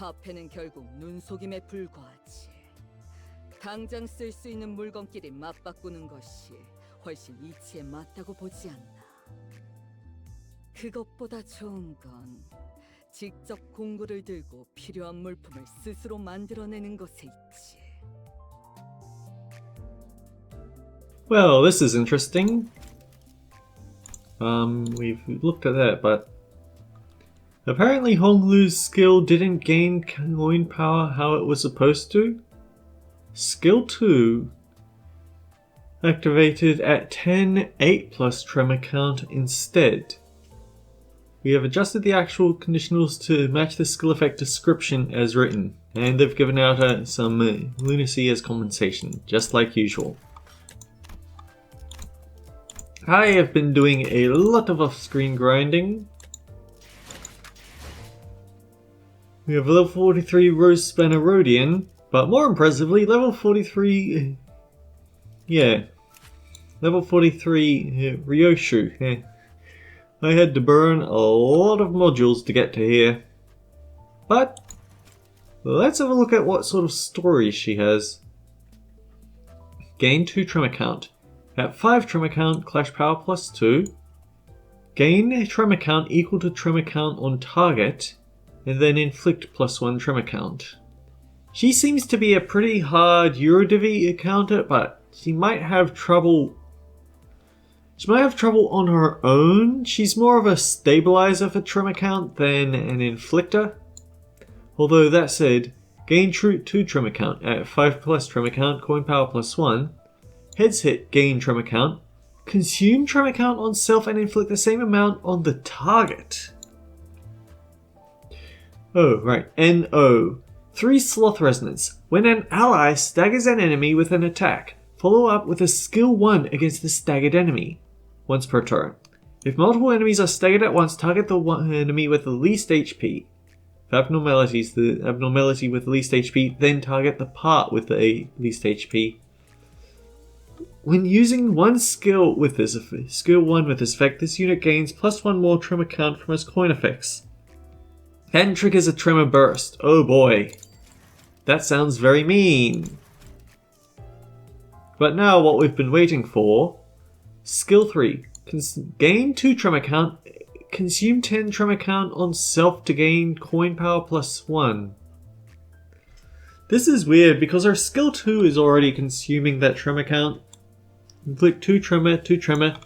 화폐는 결국 눈속임에 불과하지. 당장 쓸 수 있는 물건끼리 맞바꾸는 것이 훨씬 이치에 맞다고 보지 않나. 그것보다 좋은 건 직접 공구를 들고 필요한 물품을 스스로 만들어내는 것에 있지. Well, this is interesting. We've looked at that, but apparently Honglu's skill didn't gain coin power how it was supposed to. Skill 2 activated at 10 8+ tremor count instead. We have adjusted the actual conditionals to match the skill effect description as written, and they've given out some lunacy as compensation, just like usual. I have been doing a lot of off-screen grinding. We have level 43 Rose Spanner Rodian, but more impressively, level 43... level 43 Ryoshu. I had to burn a lot of modules to get to here. But let's have a look at what sort of story she has. Gain 2 tremor count. At 5 tremor count, clash power +2. Gain tremor count equal to tremor count on target, and then inflict +1 tremor count. She seems to be a pretty hard Yurodivy counter, but she might have trouble on her own. She's more of a stabilizer for tremor count than an inflictor. Although that said, gain 2 tremor count at 5+ tremor count, coin power +1. Heads hit, gain tremor count. Consume tremor count on self and inflict the same amount on the target. Oh, right. NO. 3 Sloth Resonance. When an ally staggers an enemy with an attack, follow up with a skill 1 against the staggered enemy. Once per turn. If multiple enemies are staggered at once, target the one enemy with the least HP. If abnormalities, the abnormality with the least HP, then target the part with the least HP. When using one skill 1 with this effect, this unit gains +1 more tremor count from its coin effects. And triggers a tremor burst. Oh boy. That sounds very mean. But now what we've been waiting for. Skill 3. Gain 2 tremor count. Consume 10 tremor count on self to gain coin power +1. This is weird because our skill 2 is already consuming that tremor count. Inflict 2 tremor, 2 tremor.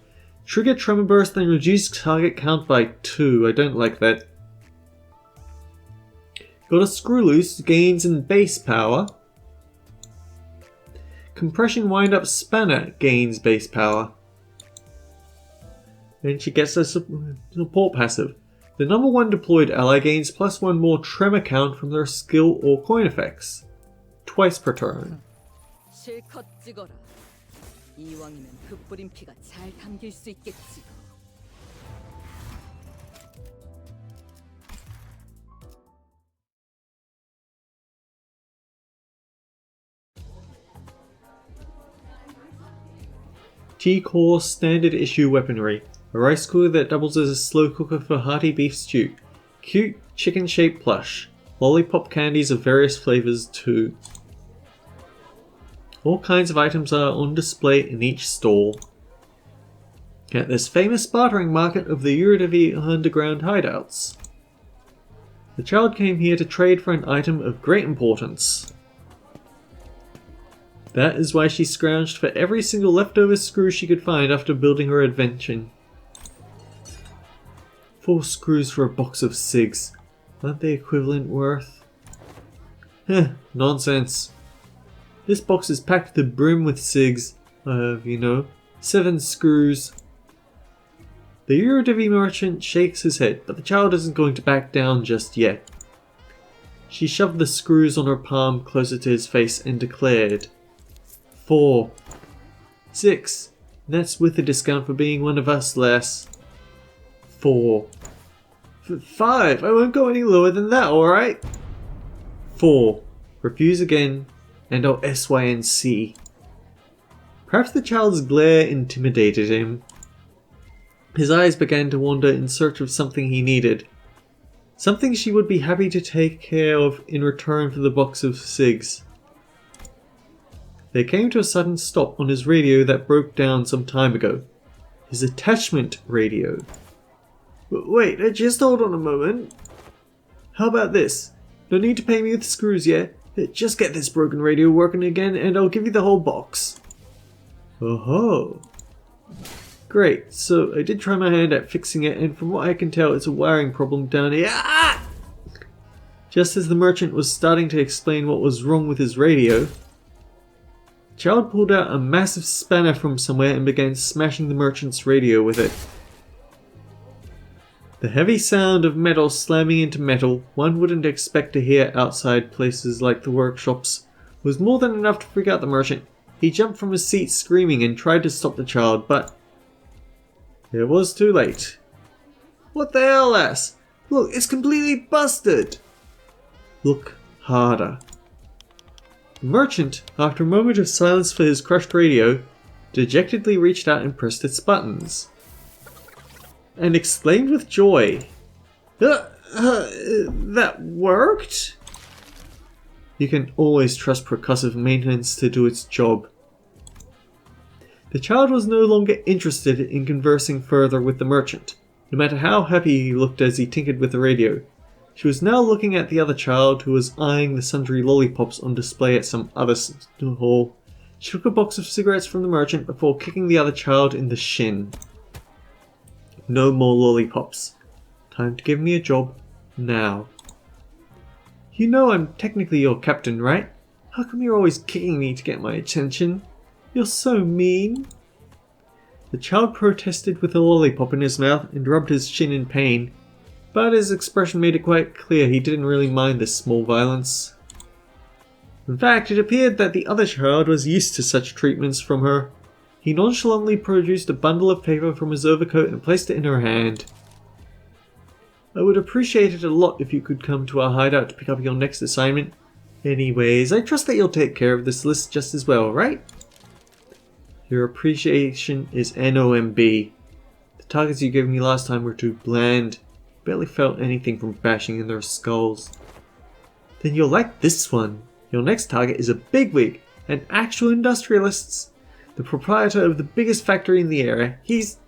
Trigger tremor burst, then reduce target count by 2. I don't like that. Got a Screw Loose, gains in base power. Compression Wind Up Spanner gains base power. And she gets a support passive. The number 1 deployed ally gains +1 more tremor count from their skill or coin effects. Twice per turn. 실컷 찍어라. 이왕이면 흩뿌린 피가 잘 담길 수 있겠지. T-Core Standard Issue Weaponry. A rice cooker that doubles as a slow cooker for hearty beef stew. Cute chicken-shaped plush. Lollipop candies of various flavors too. All kinds of items are on display in each stall. At this famous bartering market of the Yurodivy underground hideouts. The child came here to trade for an item of great importance. That is why she scrounged for every single leftover screw she could find after building her invention. 4 screws for a box of cigs. Aren't they equivalent worth? Nonsense. This box is packed to the brim with cigs. 7 screws. The Yurodivy merchant shakes his head, but the child isn't going to back down just yet. She shoved the screws on her palm closer to his face and declared, 4. 6. That's with a discount for being one of us less. 4. 5. I won't go any lower than that, alright? 4. Refuse again, and I'll SYNC. Perhaps the child's glare intimidated him. His eyes began to wander in search of something he needed. Something she would be happy to take care of in return for the box of cigs. They came to a sudden stop on his radio that broke down some time ago. His attachment radio. Wait, just hold on a moment. How about this? No need to pay me with screws yet. Just get this broken radio working again and I'll give you the whole box. Oh-ho. Great, so I did try my hand at fixing it, and from what I can tell it's a wiring problem down here. Ah! Just as the merchant was starting to explain what was wrong with his radio, the child pulled out a massive spanner from somewhere and began smashing the merchant's radio with it. The heavy sound of metal slamming into metal, one wouldn't expect to hear outside places like the workshops, was more than enough to freak out the merchant. He jumped from his seat screaming and tried to stop the child, but it was too late. What the hell, lass? Look, it's completely busted! Look harder. The merchant, after a moment of silence for his crushed radio, dejectedly reached out and pressed its buttons. And exclaimed with joy, that worked? You can always trust percussive maintenance to do its job. The child was no longer interested in conversing further with the merchant, no matter how happy he looked as he tinkered with the radio. She was now looking at the other child, who was eyeing the sundry lollipops on display at some other hall. She took a box of cigarettes from the merchant before kicking the other child in the shin. No more lollipops. Time to give me a job, now. You know I'm technically your captain, right? How come you're always kicking me to get my attention? You're so mean. The child protested with a lollipop in his mouth and rubbed his shin in pain, but his expression made it quite clear he didn't really mind this small violence. In fact, it appeared that the other child was used to such treatments from her. He nonchalantly produced a bundle of paper from his overcoat and placed it in her hand. I would appreciate it a lot if you could come to our hideout to pick up your next assignment. Anyways, I trust that you'll take care of this list just as well, right? Your appreciation is NOMB. The targets you gave me last time were too bland. Barely felt anything from bashing in their skulls. Then you'll like this one. Your next target is a bigwig, an actual industrialist, the proprietor of the biggest factory in the area. He's...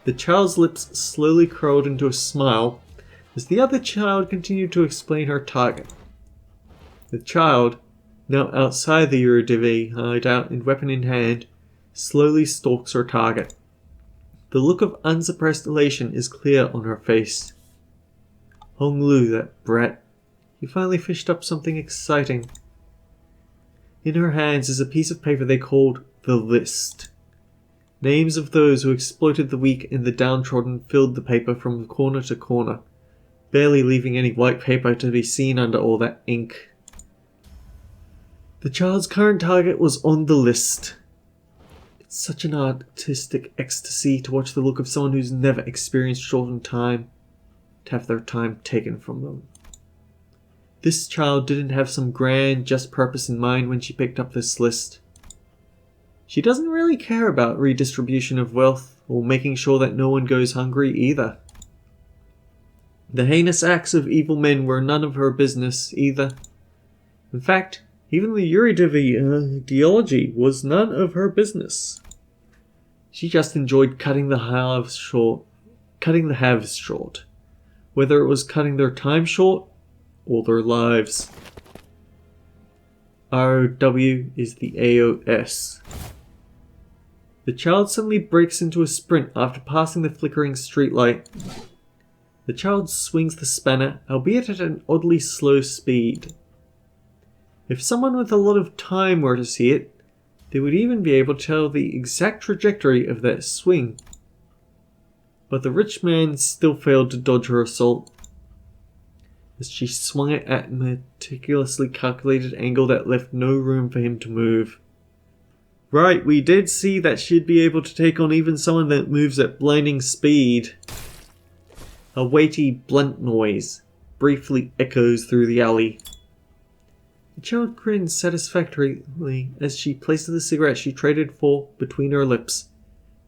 The child's lips slowly curled into a smile as the other child continued to explain her target. The child, now outside the Yurodivy hideout and weapon in hand, slowly stalks her target. The look of unsuppressed elation is clear on her face. Hong Lu, that brat. He finally fished up something exciting. In her hands is a piece of paper they called the list. Names of those who exploited the weak and the downtrodden filled the paper from corner to corner, barely leaving any white paper to be seen under all that ink. The child's current target was on the list. It's such an artistic ecstasy to watch the look of someone who's never experienced shortened time, to have their time taken from them. This child didn't have some grand, just purpose in mind when she picked up this list. She doesn't really care about redistribution of wealth or making sure that no one goes hungry either. The heinous acts of evil men were none of her business either. In fact, even the Yurodivy ideology was none of her business. She just enjoyed cutting the halves short, whether it was cutting their time short or their lives. ROW is the AOS. The child suddenly breaks into a sprint after passing the flickering streetlight. The child swings the spanner, albeit at an oddly slow speed. If someone with a lot of time were to see it, they would even be able to tell the exact trajectory of that swing. But the rich man still failed to dodge her assault, as she swung it at a meticulously calculated angle that left no room for him to move. Right, we did see that she'd be able to take on even someone that moves at blinding speed. A weighty, blunt noise briefly echoes through the alley. The child grinned satisfactorily as she placed the cigarette she traded for between her lips.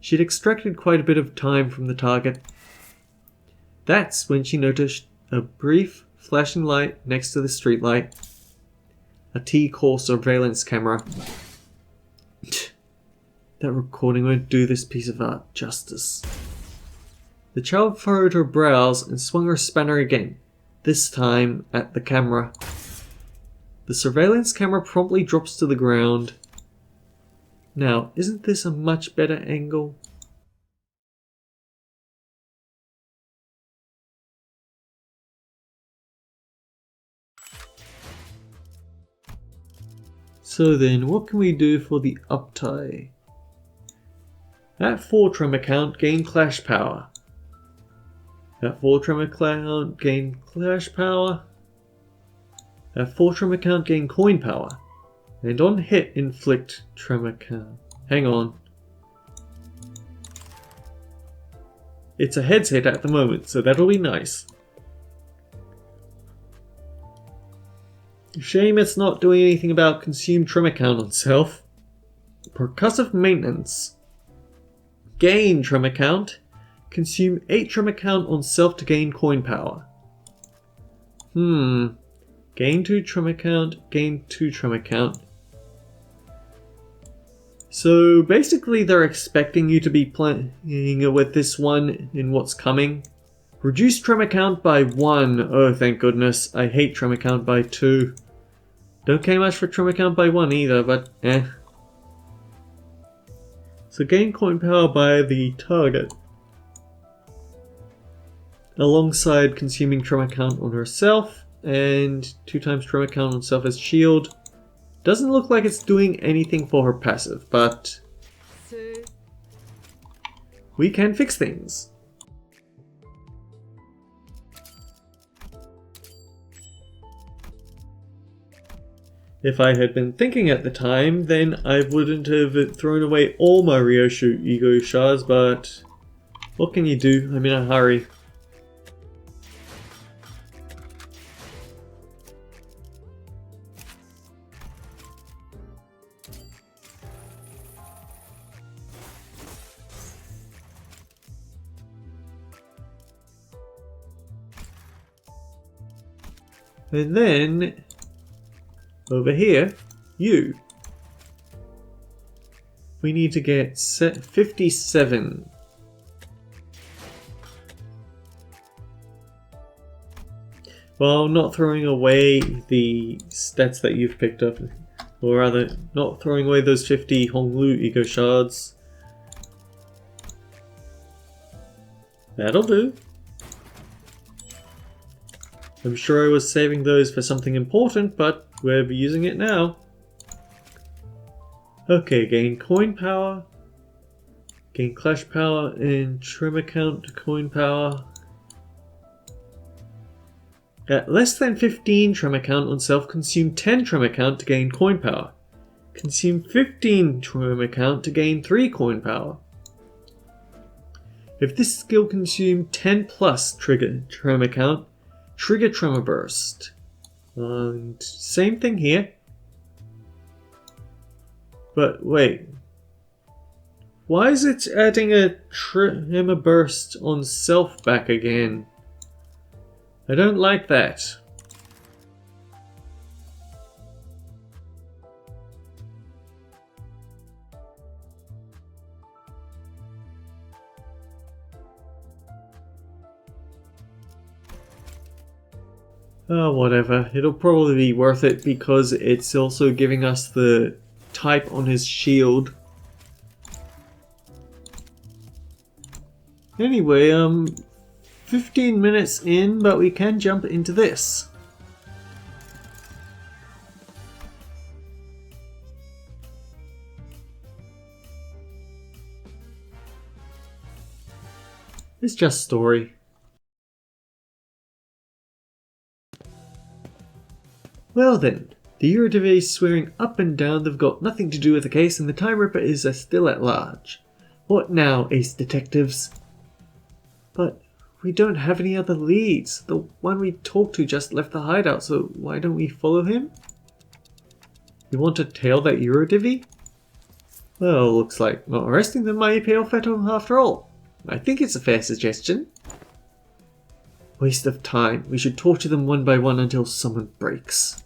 She'd extracted quite a bit of time from the target. That's when she noticed a brief flashing light next to the streetlight, a T-core surveillance camera. That recording won't do this piece of art justice. The child furrowed her brows and swung her spanner again, this time at the camera. The surveillance camera promptly drops to the ground. Now, isn't this a much better angle? So then, what can we do for the Uptie? At 4 tremor count, gain clash power. At 4 tremor count, gain clash power. At 4 tremor count, gain coin power. And on hit, inflict tremor count. Hang on. It's a heads hit at the moment, so that'll be nice. Shame it's not doing anything about consume tremor count on self. Percussive maintenance. Gain tremor count. Consume 8 tremor count on self to gain coin power. Gain 2 tremor count, gain 2 tremor count. So basically they're expecting you to be playing with this one in what's coming. Reduce tremor count by 1. Oh, thank goodness. I hate tremor count by 2. Don't care much for tremor count by 1 either, but eh. So gain coin power by the target. Alongside consuming tremor count on herself, and 2 times tremor count on self as shield. Doesn't look like it's doing anything for her passive, but we can fix things. If I had been thinking at the time, then I wouldn't have thrown away all my Ryoshu ego shards, but what can you do? I'm in a hurry. And then, over here, you. We need to get 57. Well, not throwing away the stats that you've picked up. Or rather, not throwing away those 50 Honglu Ego Shards. That'll do. I'm sure I was saving those for something important, but we're using it now. Okay, gain coin power, gain clash power, and tremor count coin power. At less than 15 tremor count on self, consume 10 tremor count to gain coin power. Consume 15 tremor count to gain 3 coin power. If this skill consumes 10 plus trigger tremor count, trigger tremor burst. And same thing here. But wait. Why is it adding a tremor burst on self back again? I don't like that. Oh, whatever. It'll probably be worth it because it's also giving us the type on his shield. Anyway, 15 minutes in, but we can jump into this. It's just story. Well then, the Yurodivy swearing up and down they've got nothing to do with the case and the Time Ripper is still at large. What now, ace detectives? But we don't have any other leads. The one we talked to just left the hideout, so why don't we follow him? You want to tail that Yurodivy? Well, looks like not arresting them might pay off after all. I think it's a fair suggestion. Waste of time. We should torture them one by one until someone breaks.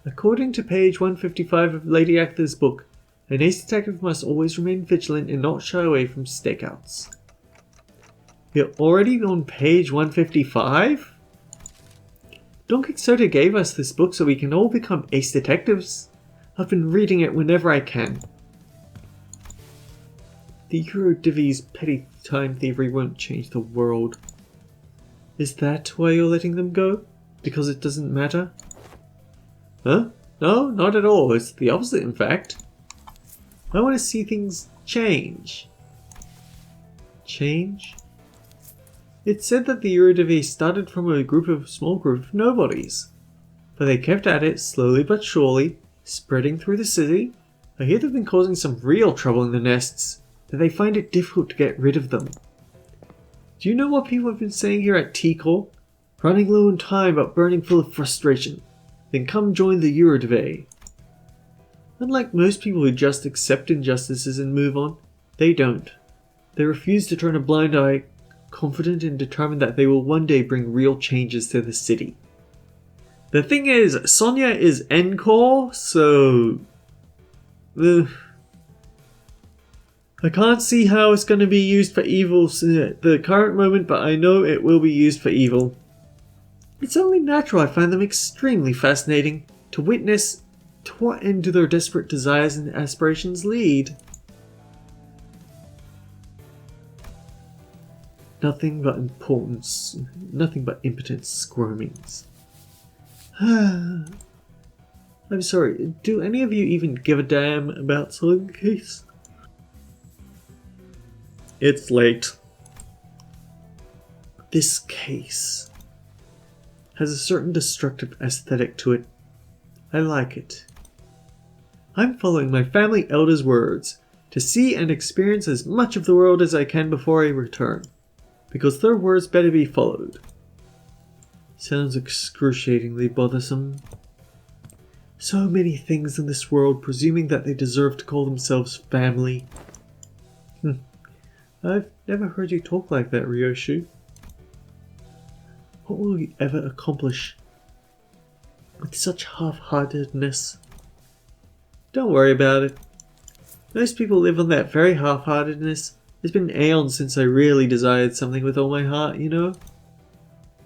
According to page 155 of Lady Agatha's book, an ace detective must always remain vigilant and not shy away from stakeouts. We're already on page 155? Don Quixote gave us this book so we can all become ace detectives. I've been reading it whenever I can. The Eurodivy's petty time thievery won't change the world. Is that why you're letting them go? Because it doesn't matter? Huh? No, not at all. It's the opposite, in fact. I want to see things change. Change? It said that the Yurodivy started from a small group of nobodies. But they kept at it slowly but surely, spreading through the city. I hear they've been causing some real trouble in the nests, that they find it difficult to get rid of them. Do you know what people have been saying here at T-Corps? Running low on time but burning full of frustration. Then come join the Yurodivy. Unlike most people who just accept injustices and move on, they don't. They refuse to turn a blind eye, confident and determined that they will one day bring real changes to the city. The thing is, Sonia is N-Corps, so... I can't see how it's going to be used for evil at the current moment, but I know it will be used for evil. It's only natural I find them extremely fascinating to witness to what end do their desperate desires and aspirations lead. Nothing but importance, nothing but impotent squirmings. I'm sorry, do any of you even give a damn about solving the case? It's late. This case has a certain destructive aesthetic to it. I like it. I'm following my family elder's words to see and experience as much of the world as I can before I return, because their words better be followed. Sounds excruciatingly bothersome. So many things in this world presuming that they deserve to call themselves family. I've never heard you talk like that, Ryoshu. What will you ever accomplish with such half-heartedness? Don't worry about it. Most people live on that very half-heartedness. It's been aeons since I really desired something with all my heart, you know?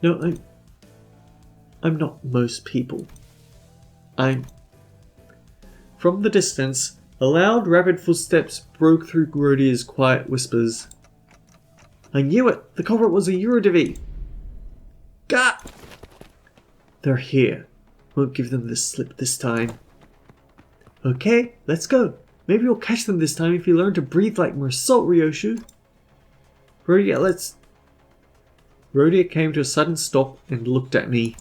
No, I'm not most people. From the distance, a loud, rapid footsteps broke through Rodia's quiet whispers. I knew it! The culprit was a Yurodivy! Gah! They're here. Won't give them the slip this time. Okay, let's go. Maybe you'll catch them this time if you learn to breathe like more salt, Ryoshu. Rodia came to a sudden stop and looked at me,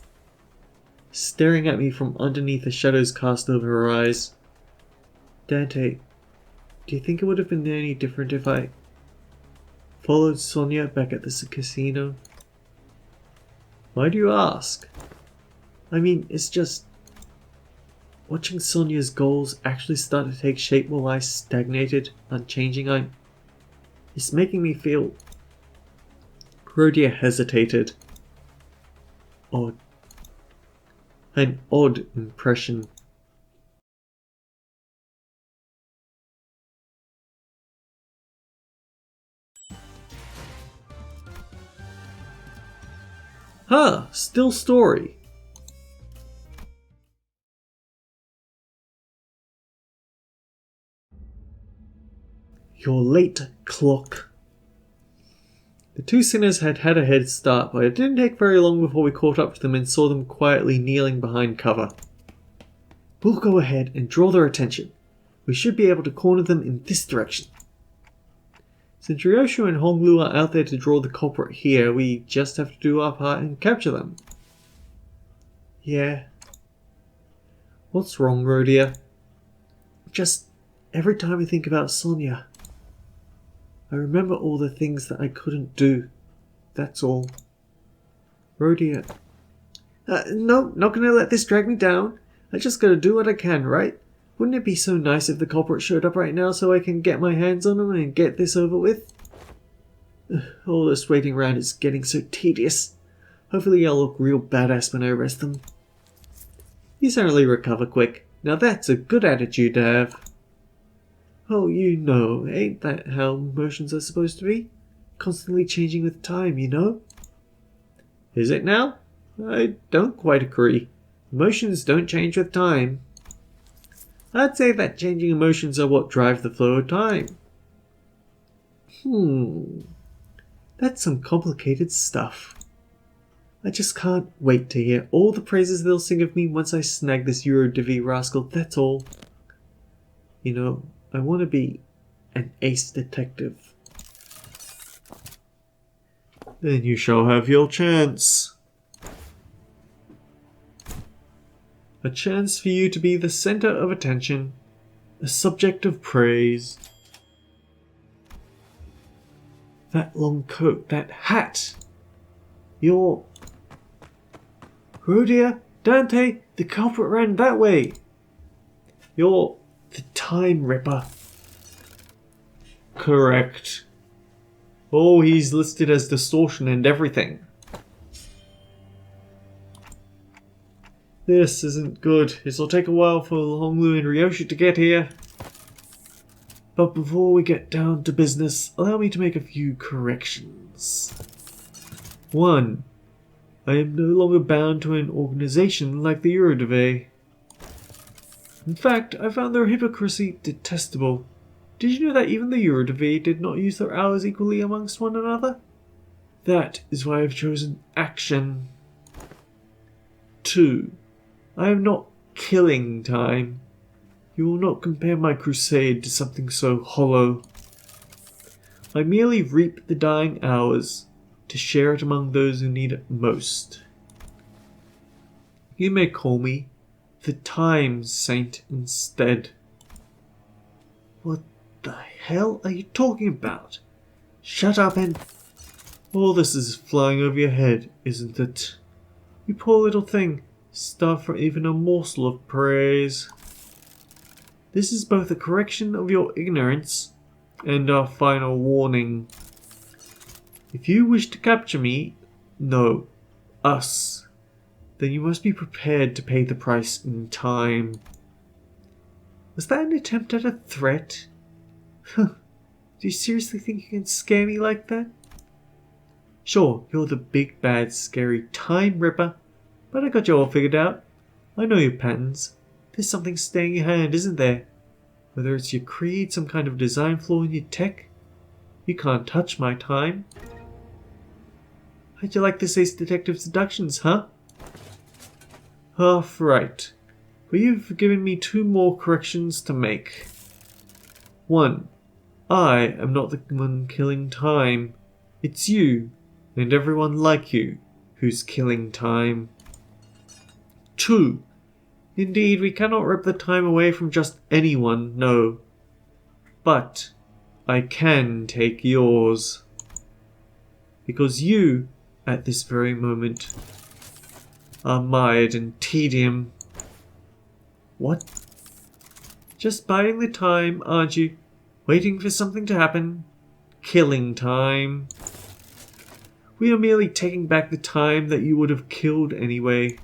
staring at me from underneath the shadows cast over her eyes. Dante, do you think it would have been any different if I followed Sonia back at the casino? Why do you ask? I mean, it's just... watching Sonia's goals actually start to take shape while I stagnated, unchanging, it's making me feel... Rhodia hesitated. Odd. An odd impression. Huh, still story. You're late, clock. The two sinners had had a head start, but it didn't take very long before we caught up to them and saw them quietly kneeling behind cover. We'll go ahead and draw their attention. We should be able to corner them in this direction. Since Ryoshu and Honglu are out there to draw the culprit here, we just have to do our part and capture them. Yeah. What's wrong, Rhodia? Just every time I think about Sonia, I remember all the things that I couldn't do. That's all. Rhodia. No, not gonna let this drag me down. I just gotta do what I can, right? Wouldn't it be so nice if the culprit showed up right now so I can get my hands on him and get this over with? All this waiting around is getting so tedious. Hopefully I'll look real badass when I arrest them. You certainly recover quick. Now that's a good attitude to have. Oh, you know, ain't that how emotions are supposed to be? Constantly changing with time, you know? Is it now? I don't quite agree. Emotions don't change with time. I'd say that changing emotions are what drive the flow of time. That's some complicated stuff. I just can't wait to hear all the praises they'll sing of me once I snag this Yurodivy rascal, that's all. You know, I want to be an ace detective. Then you shall have your chance. A chance for you to be the center of attention, a subject of praise. That long coat, that hat. You're... Rhodia, Dante, the culprit ran that way. You're the Time Ripper. Correct. Oh, he's listed as distortion and everything. This isn't good. This'll take a while for Honglu and Ryoshu to get here. But before we get down to business, allow me to make a few corrections. 1. I am no longer bound to an organization like the Yurodivy. In fact, I found their hypocrisy detestable. Did you know that even the Yurodivy did not use their hours equally amongst one another? That is why I've chosen action. 2. I am not killing time. You will not compare my crusade to something so hollow. I merely reap the dying hours to share it among those who need it most. You may call me the Time Saint instead. What the hell are you talking about? Shut up and... All this is flying over your head, isn't it? You poor little thing, starved for even a morsel of praise. This is both a correction of your ignorance and our final warning. If you wish to capture me, no, us, then you must be prepared to pay the price in time. Was that an attempt at a threat? Do you seriously think you can scare me like that? Sure, you're the big bad scary Time Ripper, but I got you all figured out. I know your patterns. There's something staying in your hand, isn't there? Whether it's your creed, some kind of design flaw in your tech, you can't touch my time. How'd you like this Ace Detective Seductions, huh? Half right. But you've given me 2 more corrections to make. 1. I am not the one killing time. It's you, and everyone like you, who's killing time. 2. Indeed, we cannot rip the time away from just anyone, no. But I can take yours. Because you, at this very moment, are mired in tedium. What? Just biding the time, aren't you? Waiting for something to happen? Killing time. We are merely taking back the time that you would have killed anyway.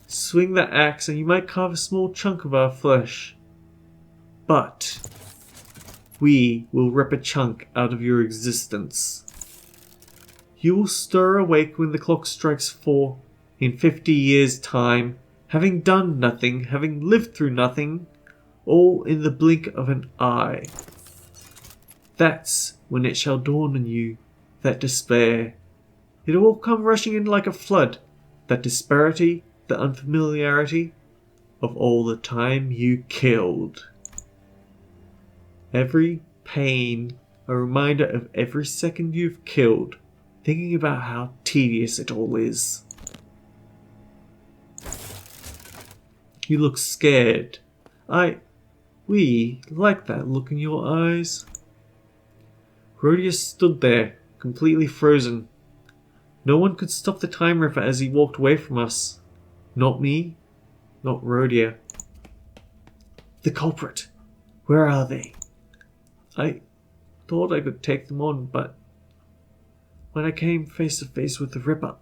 Swing the axe and you might carve a small chunk of our flesh. But we will rip a chunk out of your existence. You will stir awake when the clock strikes 4 in 50 years' time, having done nothing, having lived through nothing, all in the blink of an eye. That's when it shall dawn on you, that despair. It will come rushing in like a flood, that disparity, the unfamiliarity of all the time you killed. Every pain, a reminder of every second you've killed, thinking about how tedious it all is. You look scared. We like that look in your eyes. Rhodia stood there, completely frozen. No one could stop the Time Ripper as he walked away from us. Not me, not Rhodia. The culprit. Where are they? I thought I could take them on, but when I came face to face with the Ripper,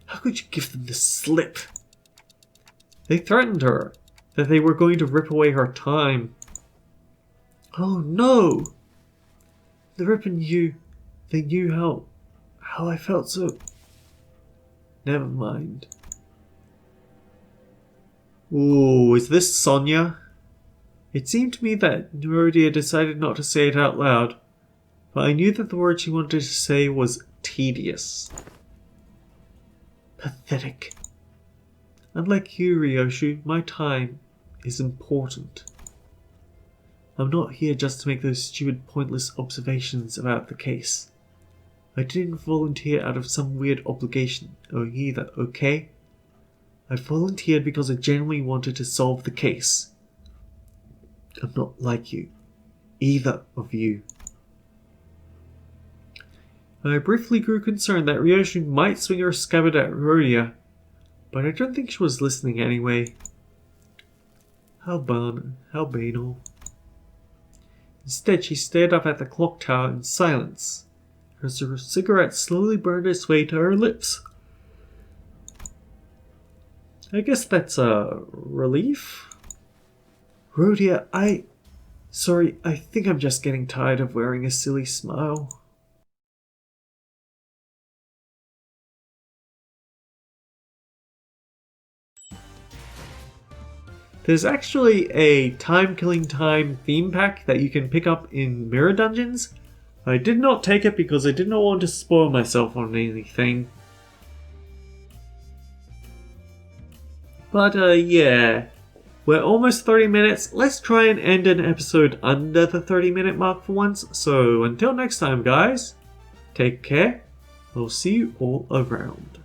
How could you give them the slip? They threatened her that they were going to rip away her time. Oh no! The Ripper knew. They knew how I felt, so... Never mind. Ooh, is this Sonia? It seemed to me that Yurodivy decided not to say it out loud, but I knew that the word she wanted to say was tedious. Pathetic. Unlike you, Ryoshu, my time is important. I'm not here just to make those stupid, pointless observations about the case. I didn't volunteer out of some weird obligation either, okay? I volunteered because I genuinely wanted to solve the case. I'm not like you. Either of you. I briefly grew concerned that Ryoshu might swing her scabbard at Yurodivy, but I don't think she was listening anyway. How banal. Instead, she stared up at the clock tower in silence, as her cigarette slowly burned its way to her lips. I guess that's a relief? Yurodivy, Sorry, I think I'm just getting tired of wearing a silly smile. There's actually a Time Killing Time theme pack that you can pick up in Mirror Dungeons. I did not take it because I did not want to spoil myself on anything. But yeah, we're almost 30 minutes. Let's try and end an episode under the 30-minute mark for once. So until next time, guys, take care. I'll see you all around.